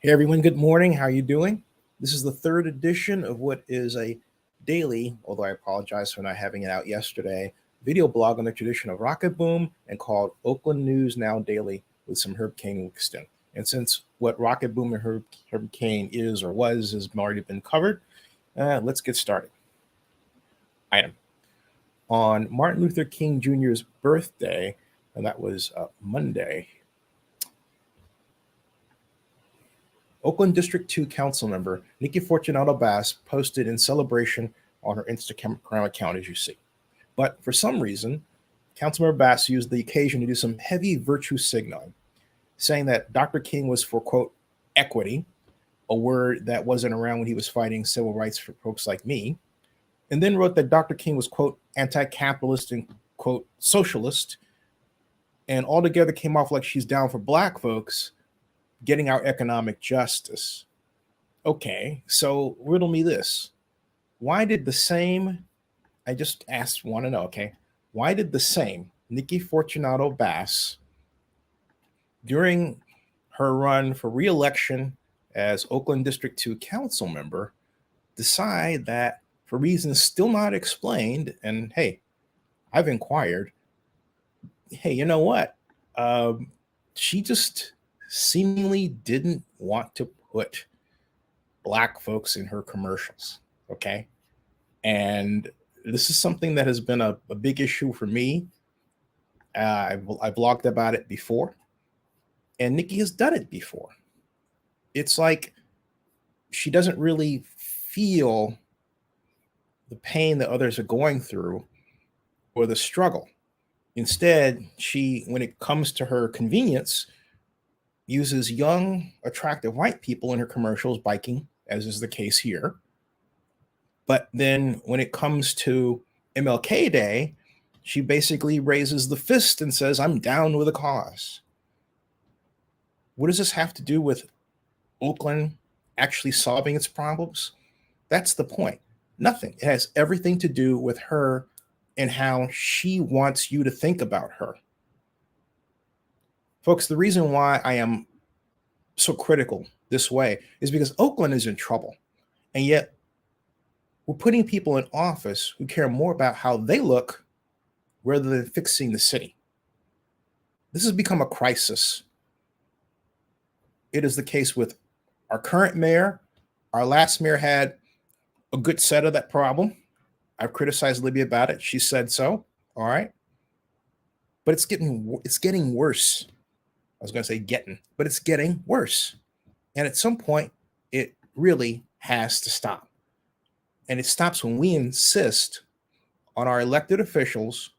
Hey everyone, good morning. How are you doing? This is the third edition of what is a daily, although I apologize for not having it out yesterday, video blog on the tradition of Rocketboom and called Oakland News Now Daily with some Herb Caen mixed in. And since what Rocketboom and Herb Caen is or was has already been covered, let's get started. Item. On Martin Luther King Jr.'s birthday, and that was Monday, Oakland District 2 Councilmember Nikki Fortunato Bass posted in celebration on her Instagram account, as you see. But for some reason, Councilmember Bass used the occasion to do some heavy virtue signaling, saying that Dr. King was for, quote, equity, a word that wasn't around when he was fighting civil rights for folks like me, and then wrote that Dr. King was, quote, anti-capitalist and, quote, socialist, and altogether came off like she's down for Black folks getting our economic justice. Okay, so riddle me this. Why did the same, I just want to know, okay, why did the same Nikki Fortunato Bass, during her run for re-election as Oakland District 2 council member, decide that for reasons still not explained, and hey, I've inquired, hey, you know what? She just seemingly didn't want to put Black folks in her commercials, okay? And this is something that has been a big issue for me. I blogged about it before, and Nikki has done it before. It's like she doesn't really feel the pain that others are going through or the struggle. Instead, she, when it comes to her convenience, uses young, attractive white people in her commercials biking, as is the case here. But then when it comes to MLK Day, she basically raises the fist and says, I'm down with the cause. What does this have to do with Oakland actually solving its problems? That's the point. Nothing. It has everything to do with her and how she wants you to think about her. Folks, the reason why I am so critical this way is because Oakland is in trouble. And yet we're putting people in office who care more about how they look rather than fixing the city. This has become a crisis. It is the case with our current mayor. Our last mayor had a good set of that problem. I've criticized Libby about it. She said so. All right. But it's getting worse. I was going to say getting, but it's getting worse. And at some point, it really has to stop. And it stops when we insist on our elected officials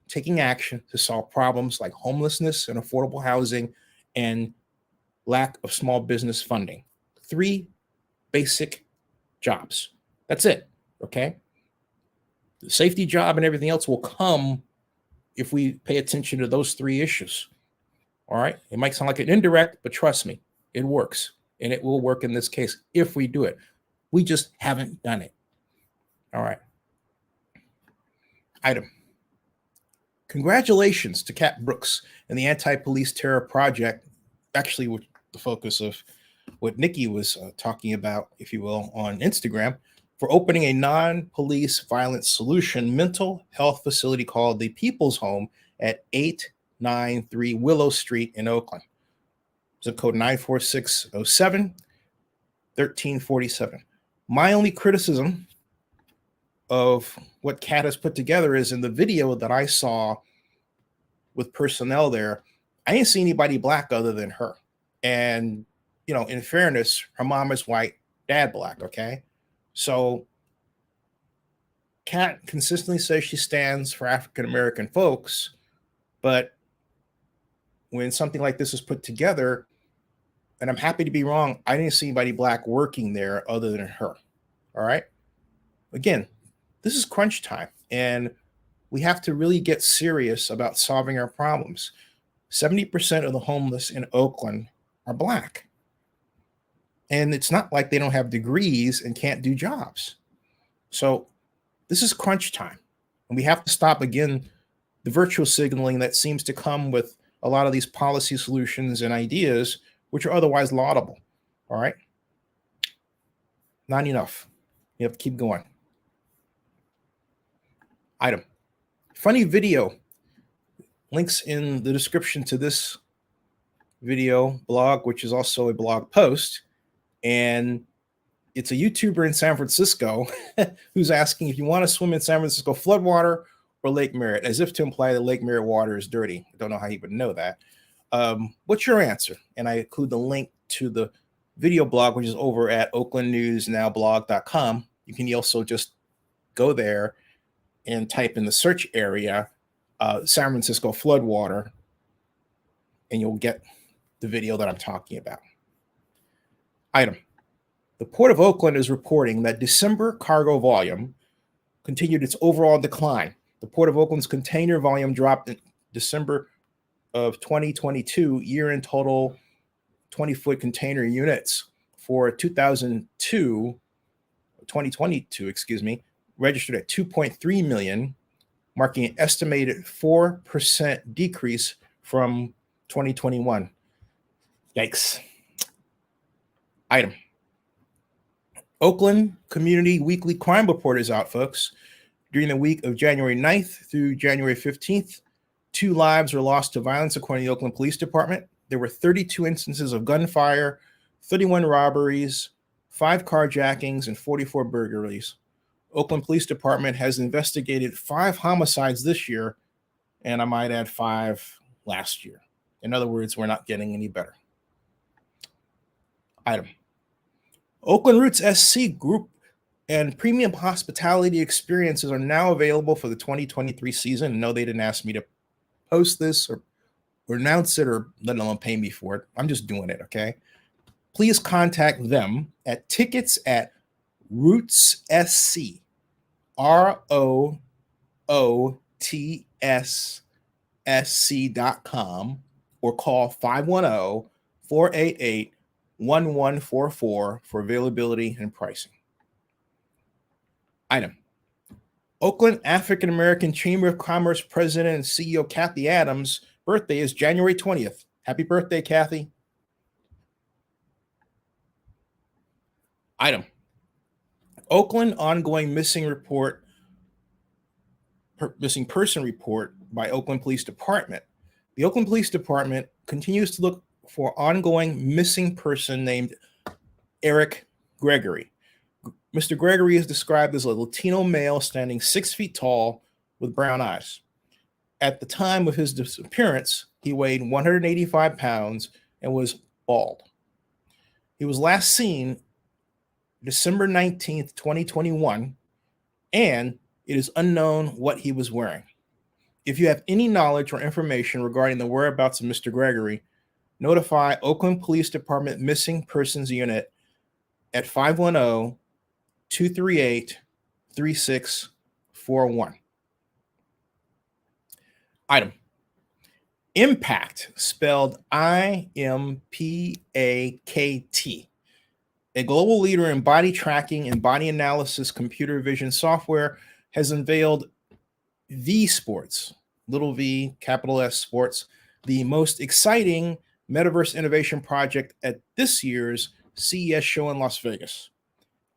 taking action to solve problems like homelessness and affordable housing and lack of small business funding. 3 basic jobs. That's it. Okay. The safety job and everything else will come if we pay attention to those 3 issues. All right. It might sound like an indirect, but trust me, it works. And it will work in this case if we do it. We just haven't done it. All right. Item. Congratulations to Cat Brooks and the Anti-Police Terror Project, actually with the focus of what Nikki was talking about, if you will, on Instagram, for opening a non-police violence solution mental health facility called the People's Home at 893 Willow Street in Oakland. Zip code 94607, 1347. My only criticism of what Kat has put together is in the video that I saw with personnel there, I didn't see anybody Black other than her. And, you know, in fairness, her mom is white, dad Black, okay? So Kat consistently says she stands for African-American folks, but when something like this is put together, and I'm happy to be wrong, I didn't see anybody Black working there other than her. All right. Again, this is crunch time, and we have to really get serious about solving our problems. 70% of the homeless in Oakland are Black. And it's not like they don't have degrees and can't do jobs. So this is crunch time. And we have to stop, again, the virtual signaling that seems to come with a lot of these policy solutions and ideas which are otherwise laudable. All right. Not enough. You have to keep going. Item. Funny video. Links in the description to this video blog, which is also a blog post. And it's a YouTuber in San Francisco who's asking if you want to swim in San Francisco floodwater or Lake Merritt, as if to imply that Lake Merritt water is dirty. I don't know how he would know that. What's your answer? And I include the link to the video blog, which is over at oaklandnewsnowblog.com. You can also just go there and type in the search area San Francisco floodwater, and you'll get the video that I'm talking about. Item. The Port of Oakland is reporting that December cargo volume continued its overall decline. The Port of Oakland's container volume dropped in December of 2022, year-end total 20-foot container units for 2022, registered at 2.3 million, marking an estimated 4% decrease from 2021. Yikes. Item. Oakland Community Weekly Crime Report is out, folks. During the week of January 9th through January 15th, 2 lives were lost to violence, according to the Oakland Police Department. There were 32 instances of gunfire, 31 robberies, 5 carjackings, and 44 burglaries. Oakland Police Department has investigated 5 homicides this year, and I might add 5 last year. In other words, we're not getting any better. Item. Oakland Roots SC Group and premium hospitality experiences are now available for the 2023 season. No, they didn't ask me to post this or announce it or let alone pay me for it. I'm just doing it, okay? Please contact them at tickets at Roots SC, ROOTSSC.com, or call 510-488-1144 for availability and pricing. Item. Oakland African American Chamber of Commerce President and CEO Kathy Adams' birthday is January 20th. Happy birthday, Kathy. Item. Oakland ongoing missing person report by Oakland Police Department. The Oakland Police Department continues to look for ongoing missing person named Eric Gregory. Mr. Gregory is described as a Latino male standing 6 feet tall with brown eyes. At the time of his disappearance, he weighed 185 pounds and was bald. He was last seen December 19th, 2021, and it is unknown what he was wearing. If you have any knowledge or information regarding the whereabouts of Mr. Gregory, notify Oakland Police Department Missing Persons Unit at 510-238-3641. Item. Impact, spelled IMPAKT. A global leader in body tracking and body analysis computer vision software has unveiled V Sports, little v, capital S Sports, the most exciting metaverse innovation project at this year's CES show in Las Vegas.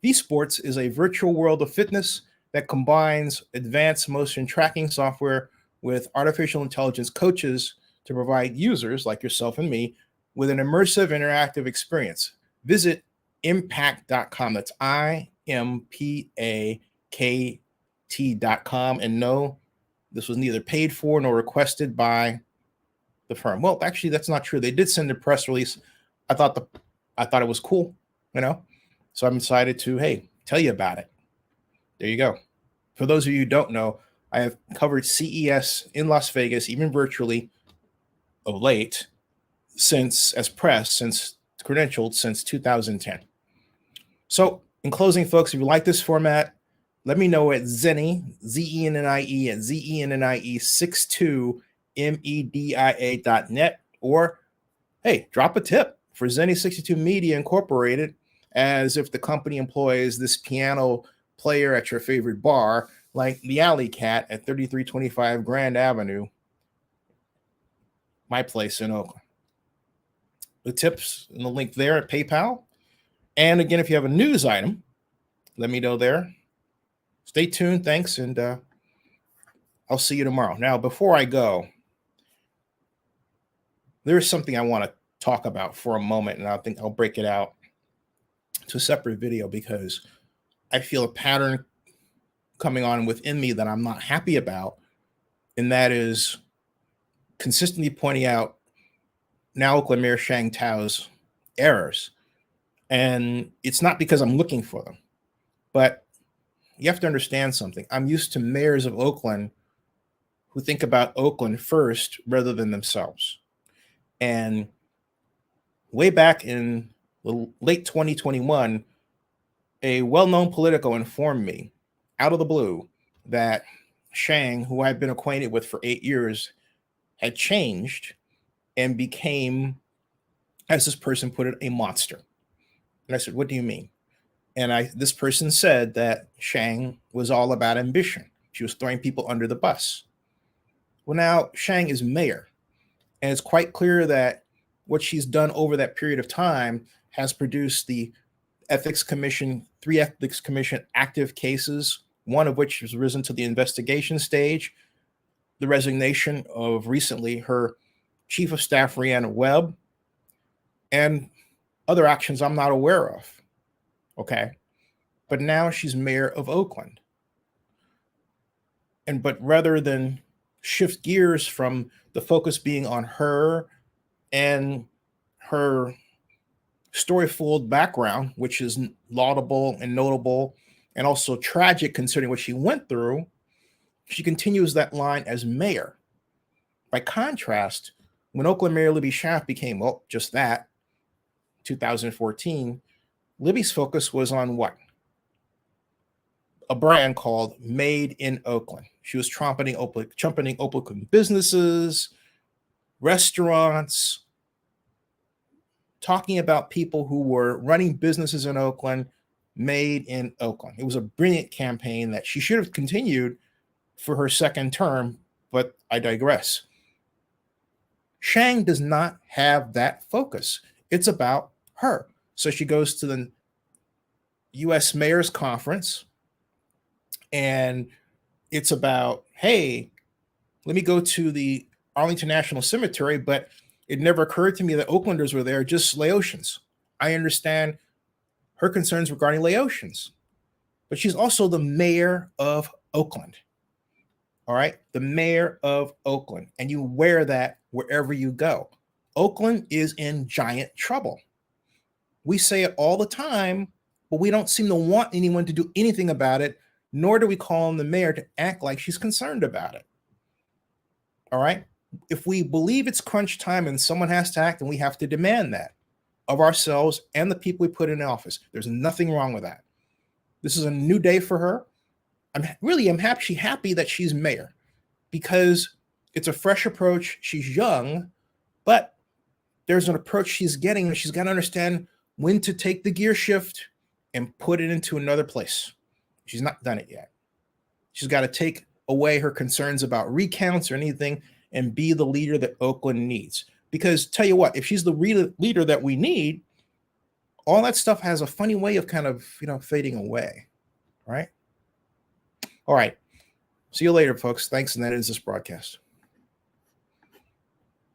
V Sports is a virtual world of fitness that combines advanced motion tracking software with artificial intelligence coaches to provide users like yourself and me with an immersive interactive experience. Visit impact.com. That's IMPAKT.com. And no, this was neither paid for nor requested by the firm. Well, actually, that's not true. They did send a press release. I thought it was cool, So I'm excited to, tell you about it. There you go. For those of you who don't know, I have covered CES in Las Vegas, even virtually, of late, since credentialed since 2010. So, in closing, folks, if you like this format, let me know at Zennie, ZENNIE, at ZENNIE62media.net, or, drop a tip for Zennie62 Media Incorporated, as if the company employs this piano player at your favorite bar, like the Alley Cat at 3325 Grand Avenue, my place in Oakland. the tips and the link there at PayPal. And again, if you have a news item, let me know there. Stay tuned. Thanks. And I'll see you tomorrow. Now, before I go, there's something I want to talk about for a moment, and I think I'll break it out to a separate video because I feel a pattern coming on within me that I'm not happy about, and that is consistently pointing out now Oakland Mayor Shang Tao's errors. And it's not because I'm looking for them, but you have to understand something. I'm used to mayors of Oakland who think about Oakland first rather than themselves. And way back in the late 2021, a well-known Politico informed me out of the blue that Shang, who I've been acquainted with for 8 years, had changed and became, as this person put it, a monster. And I said, what do you mean? And this person said that Shang was all about ambition. She was throwing people under the bus. Well, now Shang is mayor, and it's quite clear that what she's done over that period of time has produced the Ethics Commission, 3 Ethics Commission active cases, one of which has risen to the investigation stage, the resignation of recently her Chief of Staff, Rhianna Webb, and other actions I'm not aware of. Okay. But now she's mayor of Oakland. But rather than shift gears from the focus being on her and her story-filled background, which is laudable and notable and also tragic considering what she went through, she continues that line as mayor. By contrast, when Oakland Mayor Libby Schaaf became, well, just that, 2014, Libby's focus was on what? A brand called Made in Oakland. She was trumpeting Oakland businesses, restaurants, talking about people who were running businesses in Oakland, made in Oakland. It was a brilliant campaign that she should have continued for her second term, but I digress. Shang does not have that focus. It's about her. So she goes to the U.S. Mayor's Conference, and it's about, hey, let me go to the Arlington National Cemetery, but it never occurred to me that Oaklanders were there, just Laotians. I understand her concerns regarding Laotians, but she's also the mayor of Oakland. All right, the mayor of Oakland, and you wear that wherever you go. Oakland is in giant trouble. We say it all the time, but we don't seem to want anyone to do anything about it, nor do we call on the mayor to act like she's concerned about it. All right, if we believe it's crunch time and someone has to act, then we have to demand that of ourselves and the people we put in office. There's nothing wrong with that. This is a new day for her. I'm happy that she's mayor because it's a fresh approach. She's young, but there's an approach she's getting, and she's got to understand when to take the gear shift and put it into another place. She's not done it yet. She's got to take away her concerns about recounts or anything and be the leader that Oakland needs. Because tell you what, if she's the leader that we need, all that stuff has a funny way of kind of, fading away, right? All right. See you later, folks. Thanks, and that ends this broadcast.